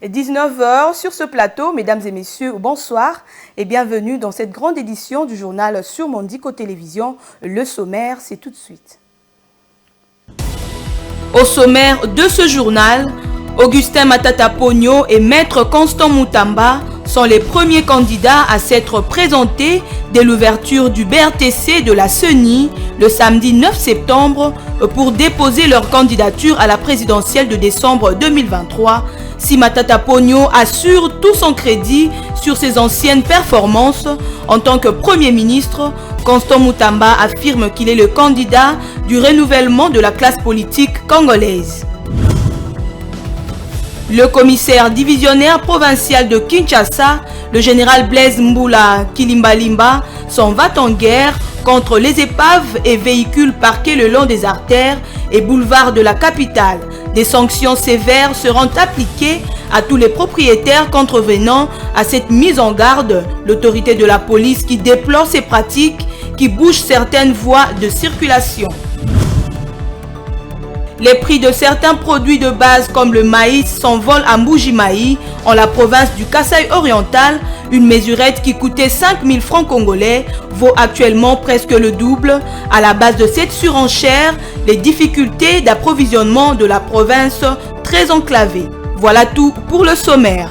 19 h sur ce plateau, mesdames et messieurs, bonsoir et bienvenue dans cette grande édition du journal sur Mondico Télévision. Le sommaire, c'est tout de suite. Au sommaire de ce journal, Augustin Matata Pogno et Maître Constant Moutamba sont les premiers candidats à s'être présentés dès l'ouverture du BRTC de la CENI le samedi 9 septembre pour déposer leur candidature à la présidentielle de décembre 2023. Si Matata Pogno assure tout son crédit sur ses anciennes performances en tant que Premier ministre, Constant Moutamba affirme qu'il est le candidat du renouvellement de la classe politique congolaise. Le commissaire divisionnaire provincial de Kinshasa, le général Blaise Mboula Kilimbalimba, s'en va en guerre contre les épaves et véhicules parqués le long des artères et boulevards de la capitale. Des sanctions sévères seront appliquées à tous les propriétaires contrevenant à cette mise en garde. L'autorité de la police qui déplore ces pratiques qui bougent certaines voies de circulation. Les prix de certains produits de base comme le maïs s'envolent à Mbuji-Mayi, en la province du Kasaï oriental. Une mesurette qui coûtait 5 000 francs congolais vaut actuellement presque le double. À la base de cette surenchère, les difficultés d'approvisionnement de la province très enclavée. Voilà tout pour le sommaire.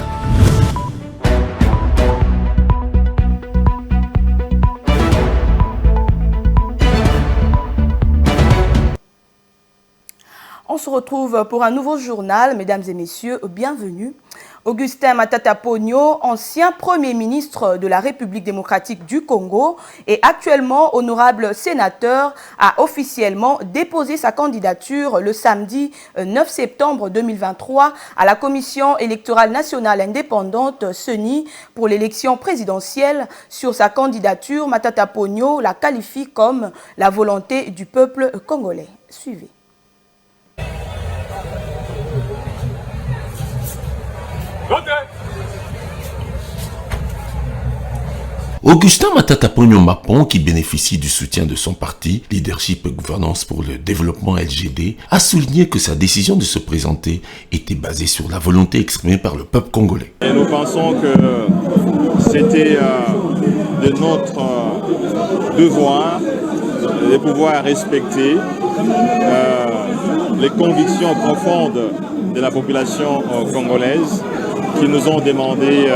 On se retrouve pour un nouveau journal, mesdames et messieurs, bienvenue. Augustin Matata Pogno, ancien Premier ministre de la République démocratique du Congo et actuellement honorable sénateur, a officiellement déposé sa candidature le samedi 9 septembre 2023 à la Commission électorale nationale indépendante CENI pour l'élection présidentielle. Sur sa candidature, Matata Pogno la qualifie comme la volonté du peuple congolais. Suivez. Augustin Matata Pogno Mapon, qui bénéficie du soutien de son parti, Leadership et Gouvernance pour le Développement LGD, a souligné que sa décision de se présenter était basée sur la volonté exprimée par le peuple congolais. Et nous pensons que c'était de notre devoir de pouvoir respecter les convictions profondes de la population congolaise qui nous ont demandé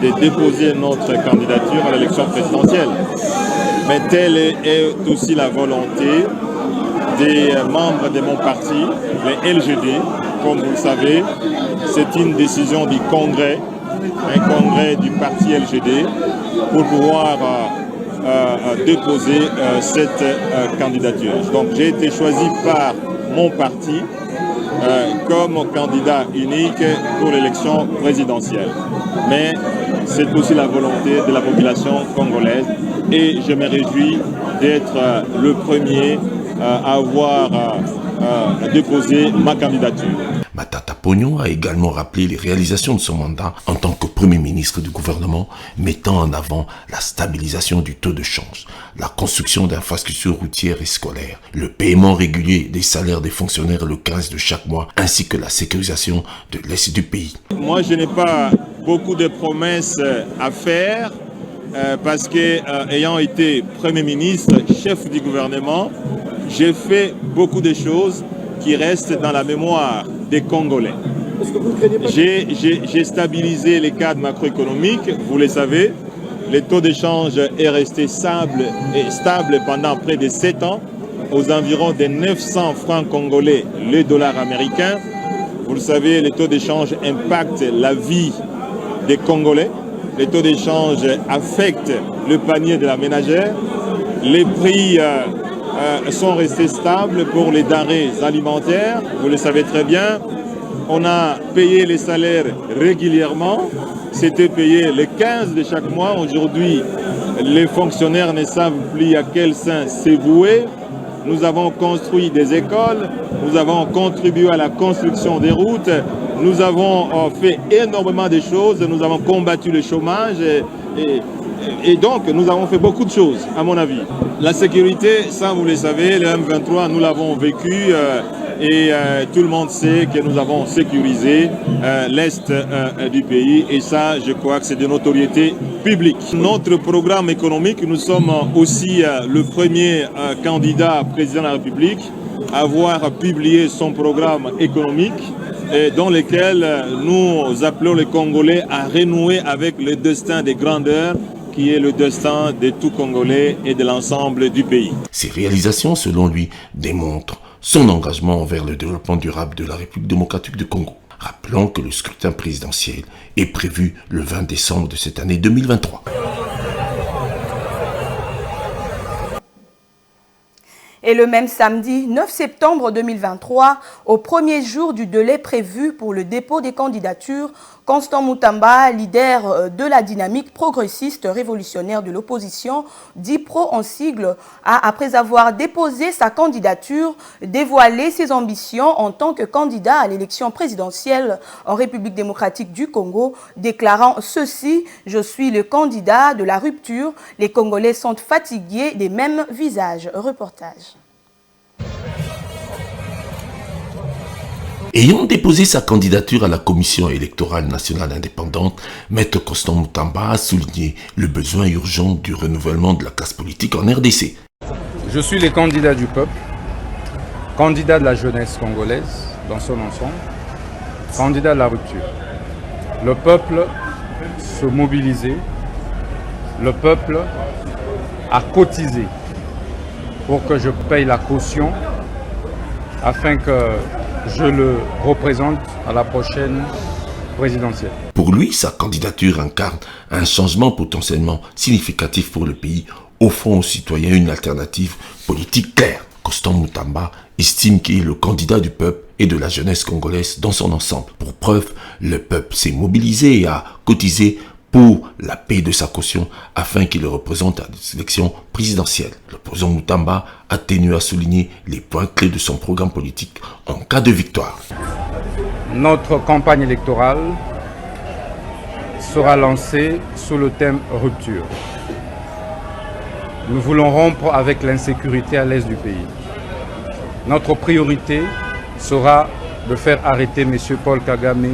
de déposer notre candidature à l'élection présidentielle. Mais telle est aussi la volonté des membres de mon parti, les LGD. Comme vous le savez, c'est une décision du Congrès, un congrès du parti LGD, pour pouvoir déposer cette candidature. Donc j'ai été choisi par mon parti comme candidat unique pour l'élection présidentielle. Mais c'est aussi la volonté de la population congolaise et je me réjouis d'être le premier à avoir déposé ma candidature. Matata Pogno a également rappelé les réalisations de son mandat en tant que Premier ministre du gouvernement, mettant en avant la stabilisation du taux de change, la construction d'infrastructures routières et scolaires, le paiement régulier des salaires des fonctionnaires le 15 de chaque mois, ainsi que la sécurisation de l'Est du pays. Moi, je n'ai pas beaucoup de promesses à faire parce que, ayant été Premier ministre, chef du gouvernement, j'ai fait beaucoup de choses qui restent dans la mémoire des Congolais. J'ai stabilisé les cadres macroéconomiques, vous le savez. Le taux d'échange est resté stable pendant près de 7 ans, aux environs de 900 francs congolais le dollar américain. Vous le savez, les taux d'échange impactent la vie des Congolais. Les taux d'échange affectent le panier de la ménagère. Les prix sont restés stables pour les denrées alimentaires. Vous le savez très bien. On a payé les salaires régulièrement. C'était payé le 15 de chaque mois. Aujourd'hui, les fonctionnaires ne savent plus à quel sein se vouer. Nous avons construit des écoles. Nous avons contribué à la construction des routes. Nous avons fait énormément de choses. Nous avons combattu le chômage. Et donc, nous avons fait beaucoup de choses, à mon avis. La sécurité, ça, vous le savez, le M23, nous l'avons vécu. Et tout le monde sait que nous avons sécurisé l'Est du pays. Et ça, je crois que c'est de notoriété publique. Notre programme économique, nous sommes aussi le premier candidat président de la République à avoir publié son programme économique dans lequel nous appelons les Congolais à renouer avec le destin des grandeurs qui est le destin de tout Congolais et de l'ensemble du pays. Ces réalisations, selon lui, démontrent son engagement envers le développement durable de la République démocratique du Congo. Rappelons que le scrutin présidentiel est prévu le 20 décembre de cette année 2023. Et le même samedi 9 septembre 2023, au premier jour du délai prévu pour le dépôt des candidatures, Constant Moutamba, leader de la dynamique progressiste révolutionnaire de l'opposition, dit pro en sigle, a, après avoir déposé sa candidature, dévoilé ses ambitions en tant que candidat à l'élection présidentielle en République démocratique du Congo, déclarant ceci: « Je suis le candidat de la rupture. Les Congolais sont fatigués des mêmes visages. » Reportage. Ayant déposé sa candidature à la Commission électorale nationale indépendante, Maître Constant Moutamba a souligné le besoin urgent du renouvellement de la classe politique en RDC. Je suis le candidat du peuple, candidat de la jeunesse congolaise dans son ensemble, candidat de la rupture. Le peuple se mobilisait, le peuple a cotisé pour que je paye la caution afin que je le représente à la prochaine présidentielle. Pour lui, sa candidature incarne un changement potentiellement significatif pour le pays, offrant aux citoyens une alternative politique claire. Constant Moutamba estime qu'il est le candidat du peuple et de la jeunesse congolaise dans son ensemble. Pour preuve, le peuple s'est mobilisé et a cotisé pour la paix de sa caution afin qu'il le représente à des élections présidentielles. Le président Moutamba a tenu à souligner les points clés de son programme politique en cas de victoire. Notre campagne électorale sera lancée sous le thème rupture. Nous voulons rompre avec l'insécurité à l'est du pays. Notre priorité sera de faire arrêter M. Paul Kagame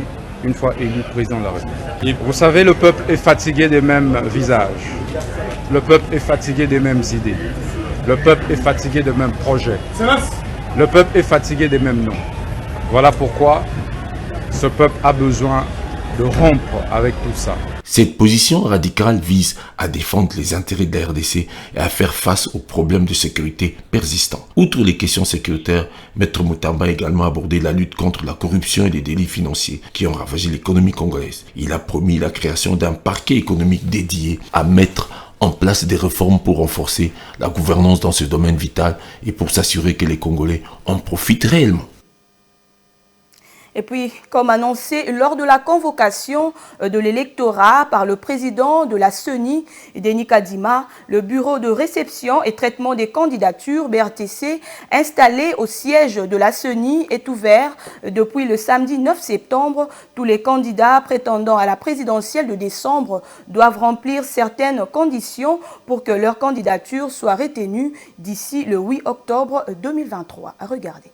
une fois élu président de la République. Vous savez, le peuple est fatigué des mêmes visages. Le peuple est fatigué des mêmes idées. Le peuple est fatigué des mêmes projets. Le peuple est fatigué des mêmes noms. Voilà pourquoi ce peuple a besoin de rompre avec tout ça. Cette position radicale vise à défendre les intérêts de la RDC et à faire face aux problèmes de sécurité persistants. Outre les questions sécuritaires, Maître Moutamba a également abordé la lutte contre la corruption et les délits financiers qui ont ravagé l'économie congolaise. Il a promis la création d'un parquet économique dédié à mettre en place des réformes pour renforcer la gouvernance dans ce domaine vital et pour s'assurer que les Congolais en profitent réellement. Et puis, comme annoncé lors de la convocation de l'électorat par le président de la CENI, Denis Kadima, le bureau de réception et traitement des candidatures BRTC installé au siège de la CENI est ouvert depuis le samedi 9 septembre. Tous les candidats prétendant à la présidentielle de décembre doivent remplir certaines conditions pour que leur candidature soit retenue d'ici le 8 octobre 2023. Regardez.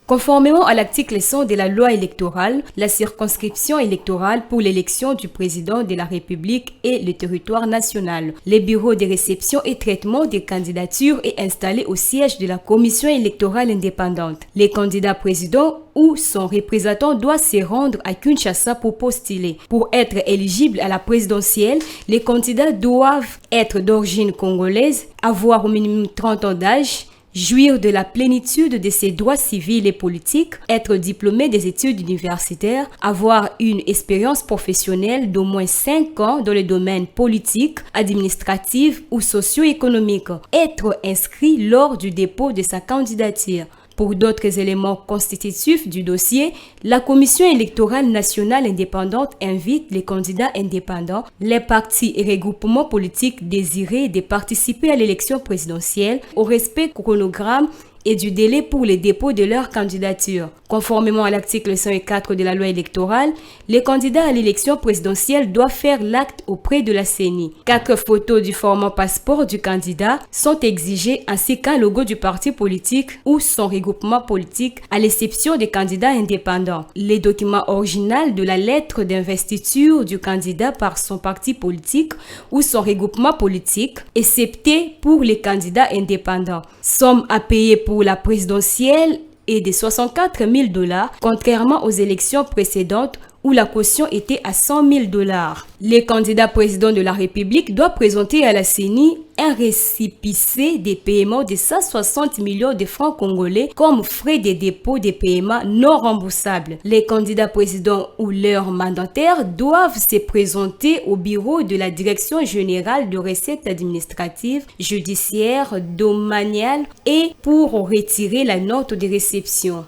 Conformément à l'article 100 de la loi électorale, la circonscription électorale pour l'élection du président de la République est le territoire national. Le bureau de réception et traitement des candidatures est installé au siège de la commission électorale indépendante. Les candidats présidents ou son représentant doit se rendre à Kinshasa pour postuler. Pour être éligible à la présidentielle, les candidats doivent être d'origine congolaise, avoir au minimum 30 ans d'âge, jouir de la plénitude de ses droits civils et politiques, être diplômé des études universitaires, avoir une expérience professionnelle d'au moins 5 ans dans le domaine politique, administratif ou socio-économique, être inscrit lors du dépôt de sa candidature. Pour d'autres éléments constitutifs du dossier, la Commission électorale nationale indépendante invite les candidats indépendants, les partis et regroupements politiques désirés de participer à l'élection présidentielle au respect chronogramme et du délai pour le dépôt de leur candidature. Conformément à l'article 104 de la loi électorale, les candidats à l'élection présidentielle doivent faire l'acte auprès de la CENI. 4 photos du format passeport du candidat sont exigées ainsi qu'un logo du parti politique ou son regroupement politique à l'exception des candidats indépendants. Les documents originaux de la lettre d'investiture du candidat par son parti politique ou son regroupement politique, excepté pour les candidats indépendants. Somme à payer pour la présidentielle et de 64 000 $, contrairement aux élections précédentes où la caution était à 100 000 $. Les candidats présidents de la République doivent présenter à la CENI un récépissé des paiements de 160 millions de francs congolais comme frais de dépôt des paiements non remboursables. Les candidats présidents ou leurs mandataires doivent se présenter au bureau de la Direction générale de recettes administratives, judiciaires, domaniales et pour retirer la note de réception.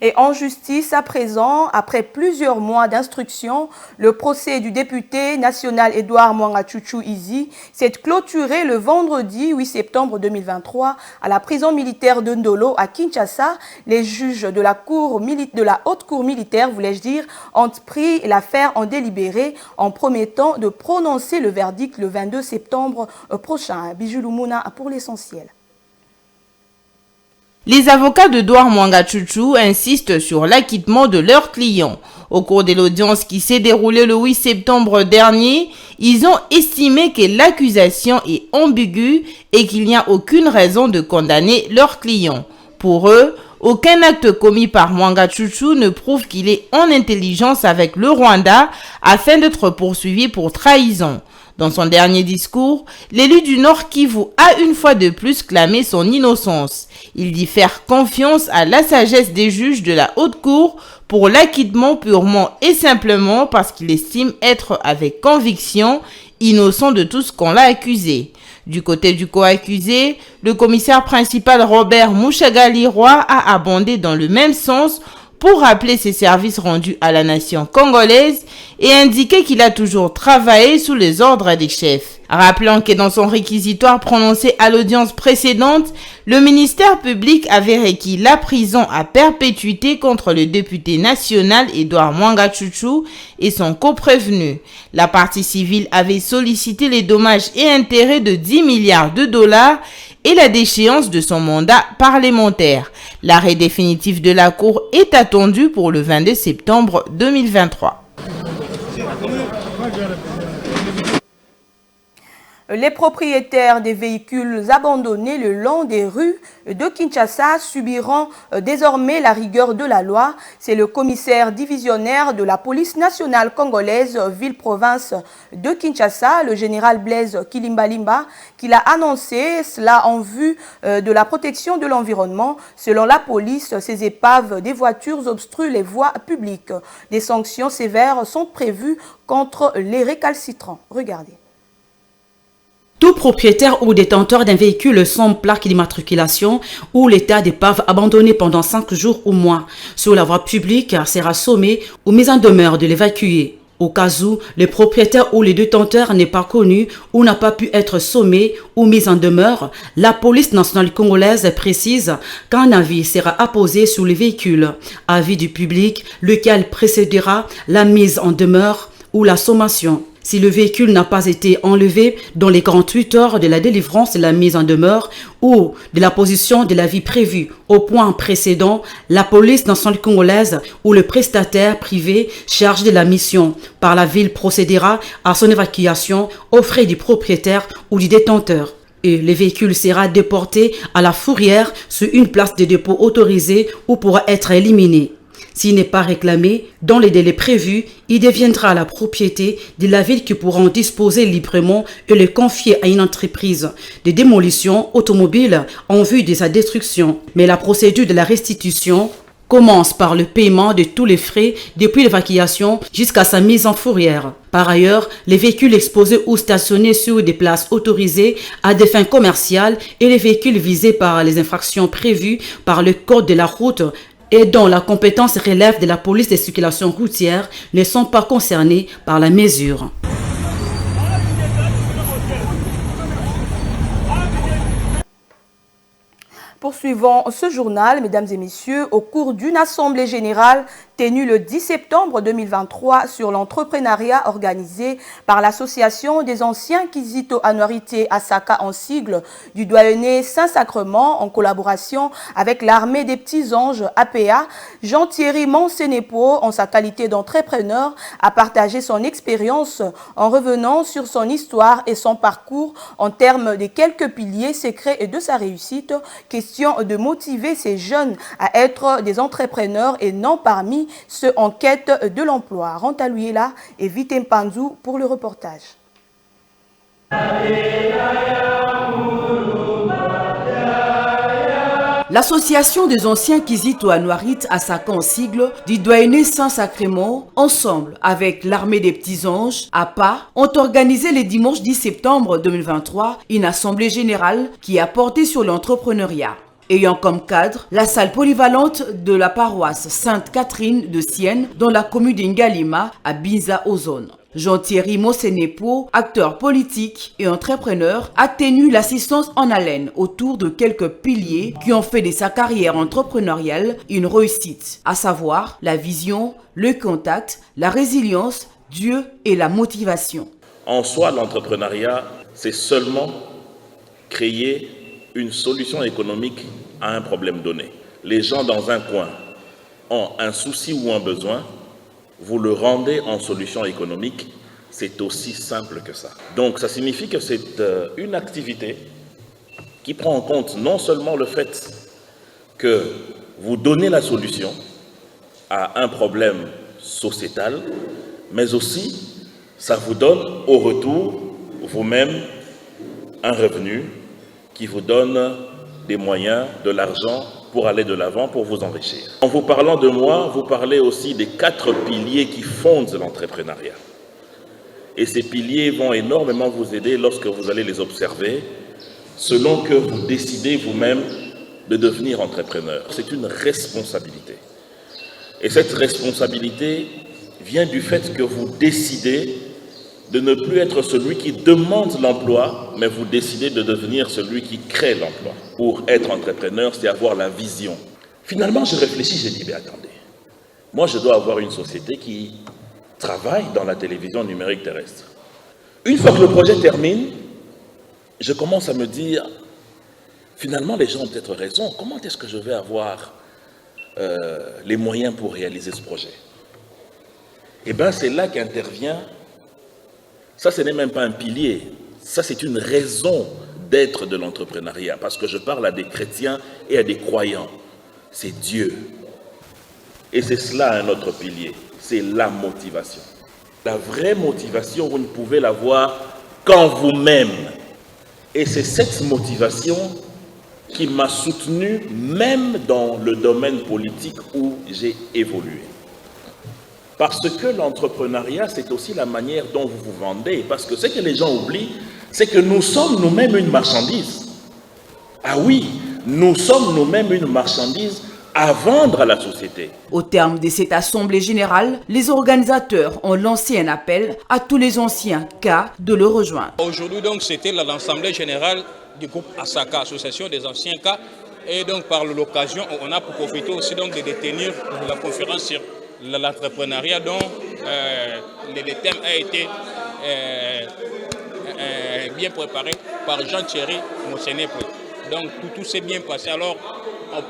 Et en justice, à présent, après plusieurs mois d'instruction, le procès du député national Edouard Mwanga-Tchouchou Izi s'est clôturé le vendredi 8 septembre 2023 à la prison militaire de Ndolo à Kinshasa. Les juges de la haute cour militaire, voulais-je dire, ont pris l'affaire en délibéré en promettant de prononcer le verdict le 22 septembre prochain. Bijou Lumuna pour l'essentiel. Les avocats d'Edouard Mwanga-Tchouchou insistent sur l'acquittement de leurs clients. Au cours de l'audience qui s'est déroulée le 8 septembre dernier, ils ont estimé que l'accusation est ambiguë et qu'il n'y a aucune raison de condamner leurs clients. Pour eux, aucun acte commis par Mwanga-Tchouchou ne prouve qu'il est en intelligence avec le Rwanda afin d'être poursuivi pour trahison. Dans son dernier discours, l'élu du Nord Kivu a une fois de plus clamé son innocence. Il dit faire confiance à la sagesse des juges de la haute cour pour l'acquittement purement et simplement parce qu'il estime être avec conviction innocent de tout ce qu'on l'a accusé. Du côté du co-accusé, le commissaire principal Robert Mouchagali-Roy a abondé dans le même sens pour rappeler ses services rendus à la nation congolaise et indiquer qu'il a toujours travaillé sous les ordres des chefs. Rappelant que dans son réquisitoire prononcé à l'audience précédente, le ministère public avait requis la prison à perpétuité contre le député national Edouard Mwanga-Tchouchou et son coprévenu. La partie civile avait sollicité les dommages et intérêts de 10 milliards de dollars et la déchéance de son mandat parlementaire. L'arrêt définitif de la Cour est attendu pour le 22 septembre 2023. Les propriétaires des véhicules abandonnés le long des rues de Kinshasa subiront désormais la rigueur de la loi. C'est le commissaire divisionnaire de la police nationale congolaise ville-province de Kinshasa, le général Blaise Kilimbalimba, qui l'a annoncé, cela en vue de la protection de l'environnement. Selon la police, ces épaves des voitures obstruent les voies publiques. Des sanctions sévères sont prévues contre les récalcitrants. Regardez. Tout propriétaire ou détenteur d'un véhicule sans plaque d'immatriculation ou l'état d'épave abandonné pendant 5 jours ou moins sur la voie publique sera sommé ou mis en demeure de l'évacuer. Au cas où le propriétaire ou le détenteur n'est pas connu ou n'a pas pu être sommé ou mis en demeure, la police nationale congolaise précise qu'un avis sera apposé sur le véhicule, avis du public, lequel précédera la mise en demeure ou la sommation. Si le véhicule n'a pas été enlevé dans les 48 heures de la délivrance de la mise en demeure ou de la position de l'avis prévu au point précédent, la police nationale congolaise ou le prestataire privé chargé de la mission par la ville procédera à son évacuation aux frais du propriétaire ou du détenteur. Et le véhicule sera déporté à la fourrière sur une place de dépôt autorisée ou pourra être éliminé. S'il n'est pas réclamé dans les délais prévus, il deviendra la propriété de la ville qui pourra en disposer librement et le confier à une entreprise de démolition automobile en vue de sa destruction. Mais la procédure de la restitution commence par le paiement de tous les frais depuis l'évacuation jusqu'à sa mise en fourrière. Par ailleurs, les véhicules exposés ou stationnés sur des places autorisées à des fins commerciales et les véhicules visés par les infractions prévues par le code de la route et dont la compétence relève de la police des circulations routières ne sont pas concernés par la mesure. Poursuivons ce journal, mesdames et messieurs, au cours d'une assemblée générale tenue le 10 septembre 2023 sur l'entrepreneuriat organisé par l'Association des anciens Kizito Anwarité Asaka en sigle du doyenné Saint-Sacrement en collaboration avec l'armée des petits anges APA, Jean-Thierry Monsenepo, en sa qualité d'entrepreneur, a partagé son expérience en revenant sur son histoire et son parcours en termes des quelques piliers secrets et de sa réussite. Question de motiver ces jeunes à être des entrepreneurs et non parmi ceux en quête de l'emploi. Rantaluela et Vitem Panzou pour le reportage. L'association des anciens Kizito Anwarité Asaka en sigle du doyenné Saint-Sacrement, ensemble avec l'armée des petits anges, APA, ont organisé le dimanche 10 septembre 2023 une assemblée générale qui a porté sur l'entrepreneuriat, ayant comme cadre la salle polyvalente de la paroisse Sainte-Catherine de Sienne dans la commune d'Ingalima à Binza-Ozone. Jean-Thierry Monsenepo, acteur politique et entrepreneur, a tenu l'assistance en haleine autour de quelques piliers qui ont fait de sa carrière entrepreneuriale une réussite, à savoir la vision, le contact, la résilience, Dieu et la motivation. En soi, l'entrepreneuriat, c'est seulement créer une solution économique à un problème donné. Les gens dans un coin ont un souci ou un besoin, vous le rendez en solution économique, c'est aussi simple que ça. Donc ça signifie que c'est une activité qui prend en compte non seulement le fait que vous donnez la solution à un problème sociétal, mais aussi ça vous donne au retour vous-même un revenu qui vous donne des moyens, de l'argent pour aller de l'avant, pour vous enrichir. En vous parlant de moi, vous parlez aussi des 4 piliers qui fondent l'entrepreneuriat. Et ces piliers vont énormément vous aider lorsque vous allez les observer, selon que vous décidez vous-même de devenir entrepreneur. C'est une responsabilité. Et cette responsabilité vient du fait que vous décidez de ne plus être celui qui demande l'emploi, mais vous décidez de devenir celui qui crée l'emploi. Pour être entrepreneur, c'est avoir la vision. Finalement, je réfléchis, j'ai dit, mais attendez, moi je dois avoir une société qui travaille dans la télévision numérique terrestre. Une fois que le projet termine, je commence à me dire, finalement les gens ont peut-être raison, comment est-ce que je vais avoir les moyens pour réaliser ce projet? Et bien c'est là qu'intervient. Ça, ce n'est même pas un pilier, ça c'est une raison d'être de l'entrepreneuriat, parce que je parle à des chrétiens et à des croyants. C'est Dieu. Et c'est cela un autre pilier, c'est la motivation. La vraie motivation, vous ne pouvez l'avoir qu'en vous-même. Et c'est cette motivation qui m'a soutenu même dans le domaine politique où j'ai évolué. Parce que l'entrepreneuriat, c'est aussi la manière dont vous vous vendez. Parce que ce que les gens oublient, c'est que nous sommes nous-mêmes une marchandise. Ah oui, nous sommes nous-mêmes une marchandise à vendre à la société. Au terme de cette assemblée générale, les organisateurs ont lancé un appel à tous les anciens cas de le rejoindre. Aujourd'hui, donc, c'était l'assemblée générale du groupe Asaka, Association des anciens cas. Et donc, par l'occasion, on a profité aussi donc de détenir la conférence sur l'entrepreneuriat dont le thème a été bien préparé par Jean-Thierry Monsenepo. Donc tout s'est bien passé. Alors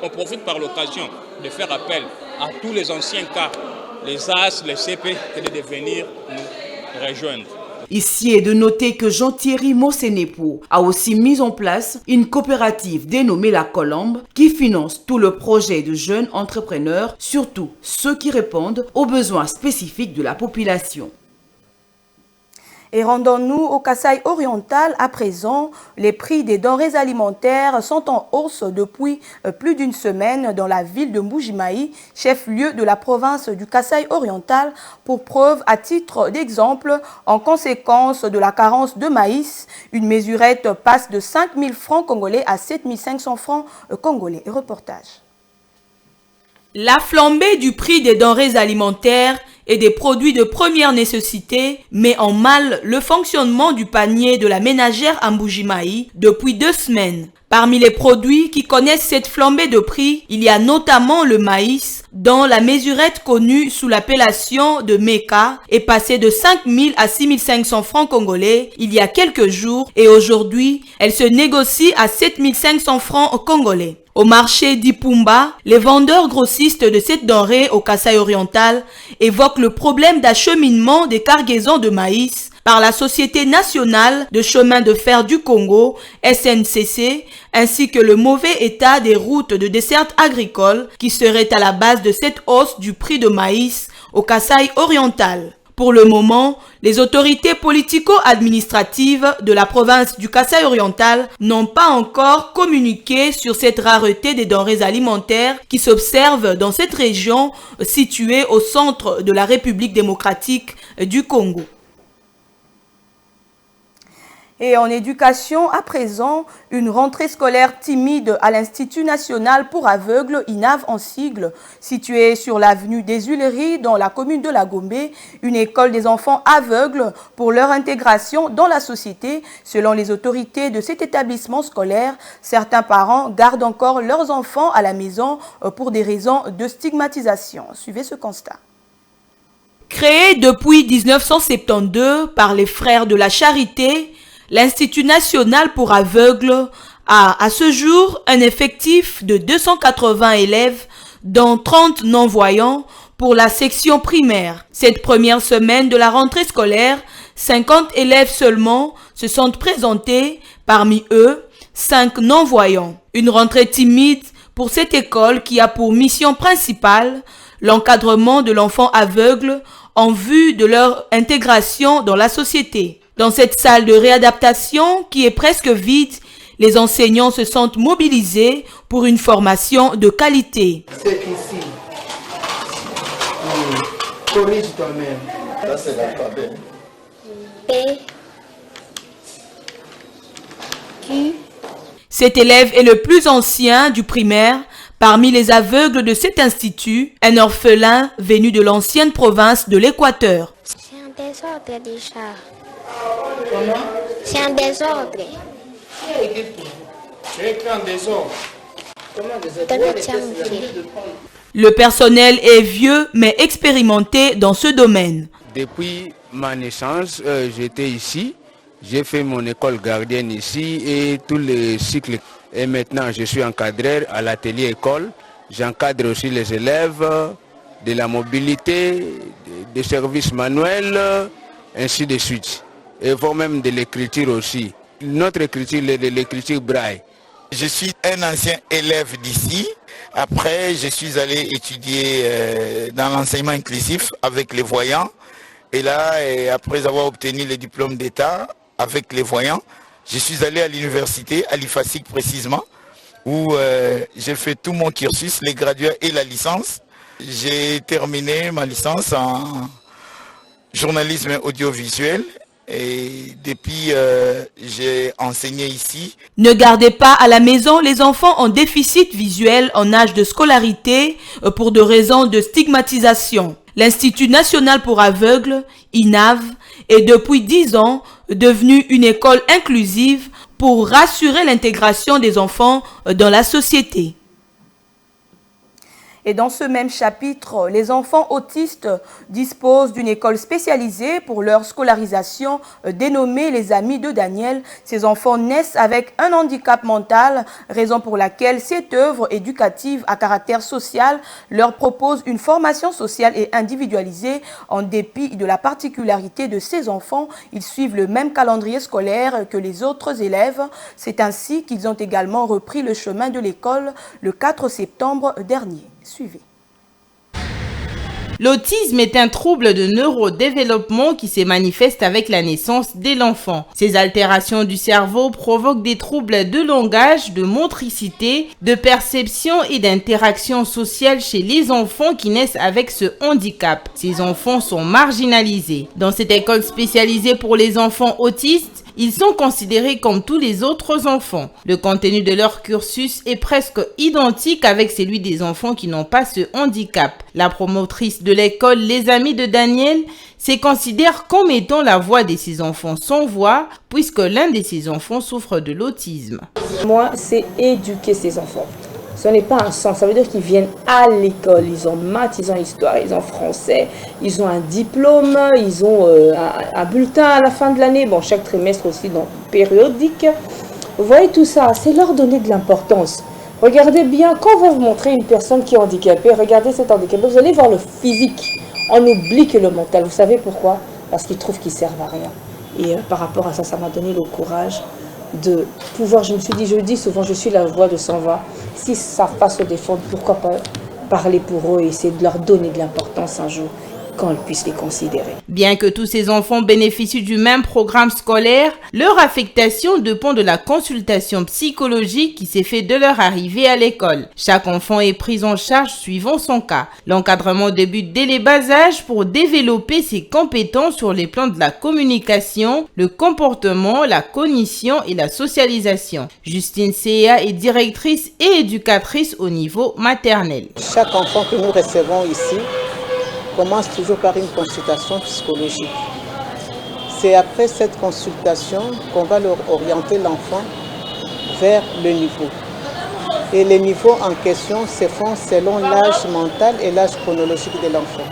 on profite par l'occasion de faire appel à tous les anciens cas, les AS, les CP, et de venir nous rejoindre. Ici est de noter que Jean-Thierry Monsenepo a aussi mis en place une coopérative dénommée La Colombe qui finance tout le projet de jeunes entrepreneurs, surtout ceux qui répondent aux besoins spécifiques de la population. Et rendons-nous au Kasaï oriental à présent. Les prix des denrées alimentaires sont en hausse depuis plus d'une semaine dans la ville de Mbujimayi, chef-lieu de la province du Kasaï oriental. Pour preuve, à titre d'exemple, en conséquence de la carence de maïs, une mesurette passe de 5 000 francs congolais à 7 500 francs congolais. Et reportage. La flambée du prix des denrées alimentaires et des produits de première nécessité met en mal le fonctionnement du panier de la ménagère à Mbujimayi depuis 2 semaines. Parmi les produits qui connaissent cette flambée de prix, il y a notamment le maïs, dont la mesurette connue sous l'appellation de Meka est passée de 5 000 à 6 500 francs congolais il y a quelques jours et aujourd'hui, elle se négocie à 7 500 francs congolais. Au marché d'Ipumba, les vendeurs grossistes de cette denrée au Kasaï oriental évoquent le problème d'acheminement des cargaisons de maïs par la Société nationale de chemin de fer du Congo, SNCC, ainsi que le mauvais état des routes de desserte agricole qui serait à la base de cette hausse du prix de maïs au Kasaï oriental. Pour le moment, les autorités politico-administratives de la province du Kasaï oriental n'ont pas encore communiqué sur cette rareté des denrées alimentaires qui s'observe dans cette région située au centre de la République démocratique du Congo. Et en éducation, à présent, une rentrée scolaire timide à l'Institut national pour aveugles, INAV en sigle, situé sur l'avenue des Huileries dans la commune de La Gombe, une école des enfants aveugles pour leur intégration dans la société. Selon les autorités de cet établissement scolaire, certains parents gardent encore leurs enfants à la maison pour des raisons de stigmatisation. Suivez ce constat. Créé depuis 1972 par les Frères de la Charité, l'Institut national pour aveugles a à ce jour un effectif de 280 élèves, dont 30 non-voyants pour la section primaire. Cette première semaine de la rentrée scolaire, 50 élèves seulement se sont présentés, parmi eux 5 non-voyants. Une rentrée timide pour cette école qui a pour mission principale l'encadrement de l'enfant aveugle en vue de leur intégration dans la société. Dans cette salle de réadaptation qui est presque vide, les enseignants se sentent mobilisés pour une formation de qualité. C'est ici. Corrige toi-même. Ça, c'est l'alphabet. P. Q. Cet élève est le plus ancien du primaire. Parmi les aveugles de cet institut, un orphelin venu de l'ancienne province de l'Équateur. C'est un désordre déjà. Comment? C'est un désordre. C'est un désordre. Le personnel est vieux mais expérimenté dans ce domaine. Depuis ma naissance, j'étais ici. J'ai fait mon école gardienne ici et tous les cycles. Et maintenant, je suis encadreur à l'atelier école. J'encadre aussi les élèves de la mobilité, des services manuels, ainsi de suite. Et voire même de l'écriture aussi. Notre écriture, l'écriture braille. Je suis un ancien élève d'ici. Après, je suis allé étudier dans l'enseignement inclusif avec les voyants. Et là, après avoir obtenu le diplôme d'État avec les voyants, je suis allé à l'université, à l'IFASIC précisément, où j'ai fait tout mon cursus, les graduats et la licence. J'ai terminé ma licence en journalisme audiovisuel. Et depuis, j'ai enseigné ici. Ne gardez pas à la maison les enfants en déficit visuel en âge de scolarité pour des raisons de stigmatisation. L'Institut national pour aveugles, INAV, est depuis 10 ans devenu une école inclusive pour rassurer l'intégration des enfants dans la société. Et dans ce même chapitre, les enfants autistes disposent d'une école spécialisée pour leur scolarisation dénommée les Amis de Daniel. Ces enfants naissent avec un handicap mental, raison pour laquelle cette œuvre éducative à caractère social leur propose une formation sociale et individualisée. En dépit de la particularité de ces enfants, ils suivent le même calendrier scolaire que les autres élèves. C'est ainsi qu'ils ont également repris le chemin de l'école le 4 septembre dernier. Suivez. L'autisme est un trouble de neurodéveloppement qui se manifeste avec la naissance de l'enfant. Ces altérations du cerveau provoquent des troubles de langage, de motricité, de perception et d'interaction sociale chez les enfants qui naissent avec ce handicap. Ces enfants sont marginalisés. Dans cette école spécialisée pour les enfants autistes, ils sont considérés comme tous les autres enfants. Le contenu de leur cursus est presque identique avec celui des enfants qui n'ont pas ce handicap. La promotrice de l'école Les Amis de Daniel se considère comme étant la voix de ses enfants sans voix, puisque l'un de ses enfants souffre de l'autisme. Moi, c'est éduquer ces enfants. Ce n'est pas un sens, ça veut dire qu'ils viennent à l'école, ils ont maths, ils ont histoire, ils ont français, ils ont un diplôme, ils ont un bulletin à la fin de l'année, bon, chaque trimestre aussi, donc périodique. Vous voyez tout ça, c'est leur donner de l'importance. Regardez bien, quand on va vous montrer une personne qui est handicapée, regardez cet handicapé, vous allez voir le physique. On oublie que le mental, vous savez pourquoi? Parce qu'ils trouvent qu'ils servent à rien. Et par rapport à ça, ça m'a donné le courage de pouvoir, je me dis souvent, je suis la voix de sans voix. S'ils ne savent pas se défendre, pourquoi pas parler pour eux et essayer de leur donner de l'importance un jour quand ils puissent les considérer. Bien que tous ces enfants bénéficient du même programme scolaire, leur affectation dépend de la consultation psychologique qui s'est faite de leur arrivée à l'école. Chaque enfant est pris en charge suivant son cas. L'encadrement débute dès les bas âges pour développer ses compétences sur les plans de la communication, le comportement, la cognition et la socialisation. Justine Seya est directrice et éducatrice au niveau maternel. Chaque enfant que nous recevons ici commence toujours par une consultation psychologique. C'est après cette consultation qu'on va leur orienter l'enfant vers le niveau. Et les niveaux en question se font selon l'âge mental et l'âge chronologique de l'enfant.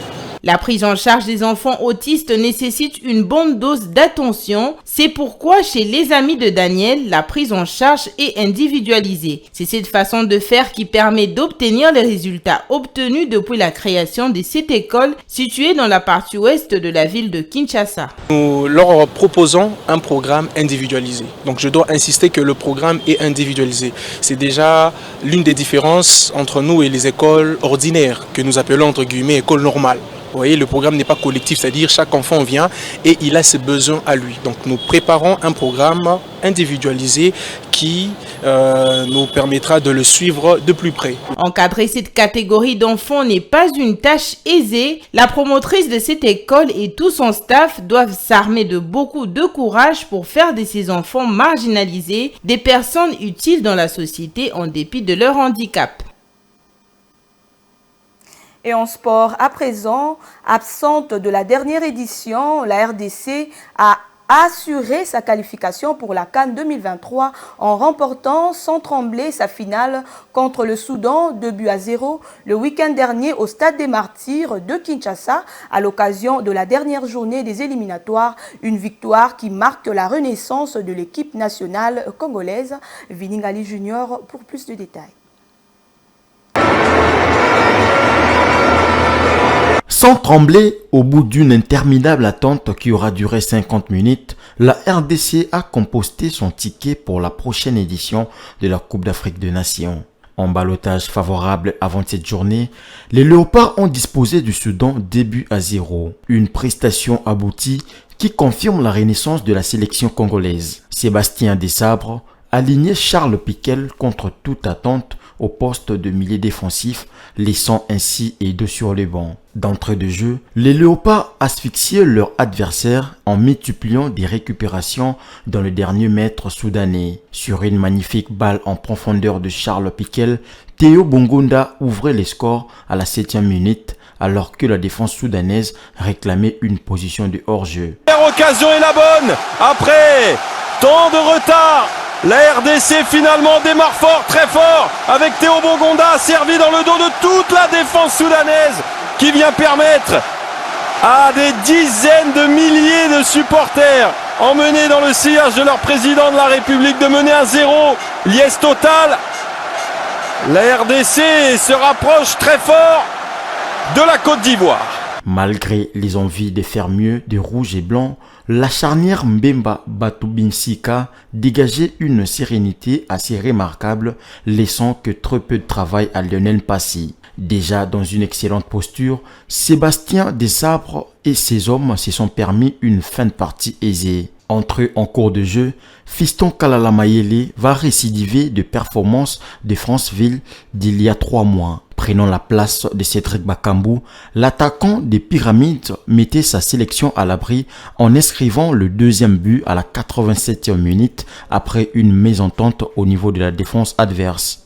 La prise en charge des enfants autistes nécessite une bonne dose d'attention. C'est pourquoi chez Les Amis de Daniel, la prise en charge est individualisée. C'est cette façon de faire qui permet d'obtenir les résultats obtenus depuis la création de cette école située dans la partie ouest de la ville de Kinshasa. Nous leur proposons un programme individualisé. Donc je dois insister que le programme est individualisé. C'est déjà l'une des différences entre nous et les écoles ordinaires que nous appelons entre guillemets écoles normales. Vous voyez, le programme n'est pas collectif, c'est-à-dire chaque enfant vient et il a ses besoins à lui. Donc nous préparons un programme individualisé qui nous permettra de le suivre de plus près. Encadrer cette catégorie d'enfants n'est pas une tâche aisée. La promotrice de cette école et tout son staff doivent s'armer de beaucoup de courage pour faire de ces enfants marginalisés des personnes utiles dans la société en dépit de leur handicap. Et en sport, à présent, absente de la dernière édition, la RDC a assuré sa qualification pour la CAN 2023 en remportant sans trembler sa finale contre le Soudan 2-0 le week-end dernier au Stade des Martyrs de Kinshasa à l'occasion de la dernière journée des éliminatoires. Une victoire qui marque la renaissance de l'équipe nationale congolaise. Viningali Junior pour plus de détails. Sans trembler, au bout d'une interminable attente qui aura duré 50 minutes, la RDC a composté son ticket pour la prochaine édition de la Coupe d'Afrique des Nations. En ballottage favorable avant cette journée, les Léopards ont disposé du Soudan 2-0. Une prestation aboutie qui confirme la renaissance de la sélection congolaise. Sébastien Desabre alignait Charles Piquel contre toute attente au poste de milieu défensif, laissant ainsi Edo sur le banc. D'entrée de jeu, les Léopards asphyxiaient leur adversaire en multipliant des récupérations dans le dernier mètre soudanais. Sur une magnifique balle en profondeur de Charles Piquel, Théo Bongonda ouvrait les scores à la 7e minute alors que la défense soudanaise réclamait une position de hors-jeu. L'occasion est la bonne après tant de retard. La RDC finalement démarre fort, très fort, avec Théo Bongonda servi dans le dos de toute la défense soudanaise qui vient permettre à des dizaines de milliers de supporters emmenés dans le sillage de leur président de la République de mener 1-0. Liesse totale. La RDC se rapproche très fort de la Côte d'Ivoire. Malgré les envies de faire mieux des rouges et blancs, la charnière Mbemba Batubinsika dégageait une sérénité assez remarquable, laissant que très peu de travail à Lionel Passy. Déjà dans une excellente posture, Sébastien Desabre et ses hommes se sont permis une fin de partie aisée. Entré en cours de jeu, Fiston Kalala Mayele va récidiver de performances de Franceville d'il y a 3 mois. Prenant la place de Cédric Bakambu, l'attaquant des Pyramides mettait sa sélection à l'abri en inscrivant le deuxième but à la 87e minute après une mésentente au niveau de la défense adverse.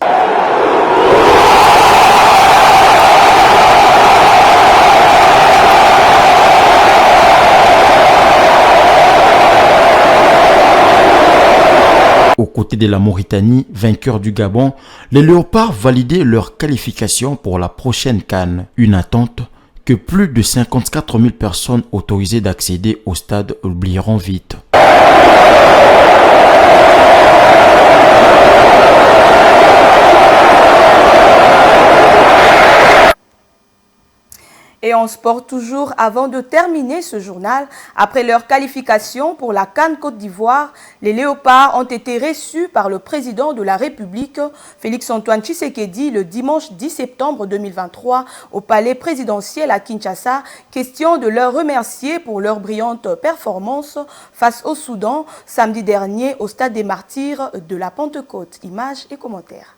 Aux côtés de la Mauritanie, vainqueur du Gabon, les Léopards validaient leur qualification pour la prochaine CAN. Une attente que plus de 54 000 personnes autorisées d'accéder au stade oublieront vite. Et on sport toujours, avant de terminer ce journal, après leur qualification pour la CAN Côte d'Ivoire, les Léopards ont été reçus par le président de la République, Félix-Antoine Tshisekedi, le dimanche 10 septembre 2023 au palais présidentiel à Kinshasa. Question de leur remercier pour leur brillante performance face au Soudan samedi dernier au stade des Martyrs de la Pentecôte. Images et commentaires.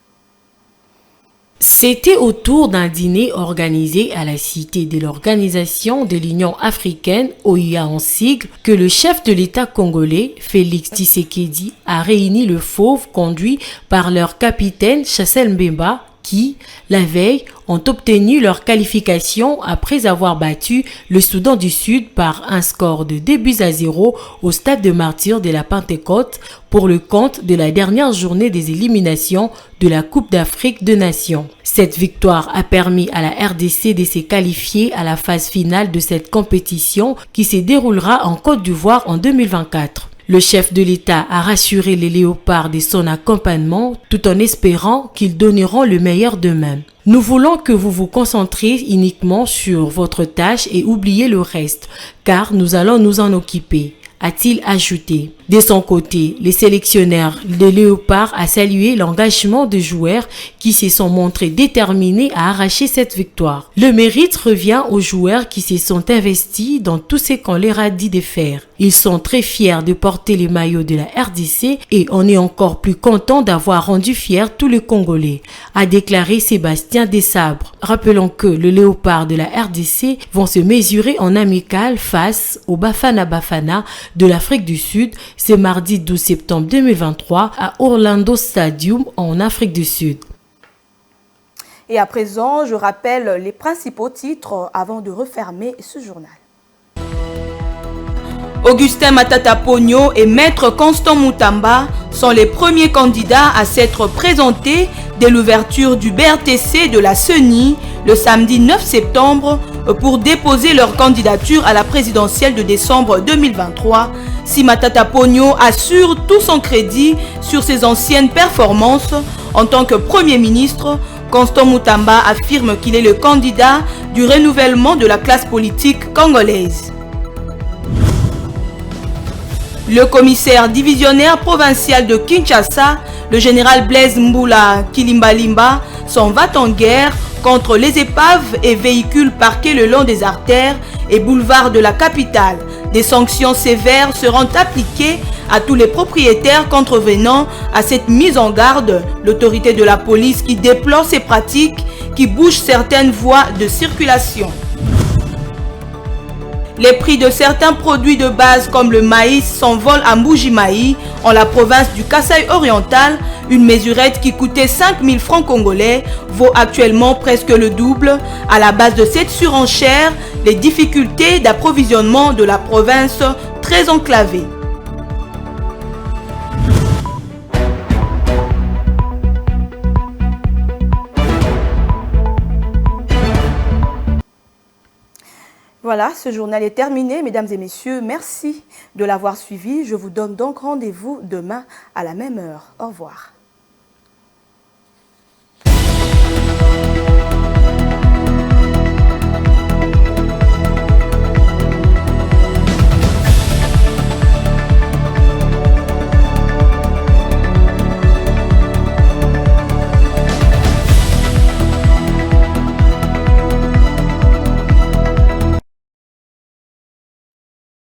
C'était autour d'un dîner organisé à la cité de l'Organisation de l'Union africaine, OUA en sigle, que le chef de l'État congolais, Félix Tshisekedi, a réuni le Fauve conduit par leur capitaine Chassel Mbemba, qui, la veille, ont obtenu leur qualification après avoir battu le Soudan du Sud par un score de 2-0 au stade de Martyrs de la Pentecôte pour le compte de la dernière journée des éliminations de la Coupe d'Afrique des Nations. Cette victoire a permis à la RDC de se qualifier à la phase finale de cette compétition qui se déroulera en Côte d'Ivoire en 2024. Le chef de l'État a rassuré les Léopards de son accompagnement tout en espérant qu'ils donneront le meilleur d'eux-mêmes. Nous voulons que vous vous concentriez uniquement sur votre tâche et oubliez le reste, car nous allons nous en occuper, a-t-il ajouté. De son côté, les sélectionneurs des Léopards a salué l'engagement des joueurs qui se sont montrés déterminés à arracher cette victoire. Le mérite revient aux joueurs qui se sont investis dans tout ce qu'on leur a dit de faire. Ils sont très fiers de porter les maillots de la RDC et on est encore plus content d'avoir rendu fiers tous les Congolais, a déclaré Sébastien Desabre. Rappelons que les Léopards de la RDC vont se mesurer en amical face au Bafana Bafana de l'Afrique du Sud ce mardi 12 septembre 2023 à Orlando Stadium en Afrique du Sud. Et à présent, je rappelle les principaux titres avant de refermer ce journal. Augustin Matata Pogno et Maître Constant Moutamba sont les premiers candidats à s'être présentés dès l'ouverture du BRTC de la CENI le samedi 9 septembre pour déposer leur candidature à la présidentielle de décembre 2023. Si Matata Pogno assure tout son crédit sur ses anciennes performances en tant que Premier ministre, Constant Moutamba affirme qu'il est le candidat du renouvellement de la classe politique congolaise. Le commissaire divisionnaire provincial de Kinshasa, le général Blaise Mboula Kilimbalimba, s'en va en guerre contre les épaves et véhicules parqués le long des artères et boulevards de la capitale. Des sanctions sévères seront appliquées à tous les propriétaires contrevenant à cette mise en garde. L'autorité de la police qui déplore ces pratiques qui bougent certaines voies de circulation. Les prix de certains produits de base comme le maïs s'envolent à Mbuji-Mayi, en la province du Kasaï oriental. Une mesurette qui coûtait 5 000 francs congolais vaut actuellement presque le double. À la base de cette surenchère, les difficultés d'approvisionnement de la province très enclavée. Voilà, ce journal est terminé, mesdames et messieurs. Merci de l'avoir suivi. Je vous donne donc rendez-vous demain à la même heure. Au revoir.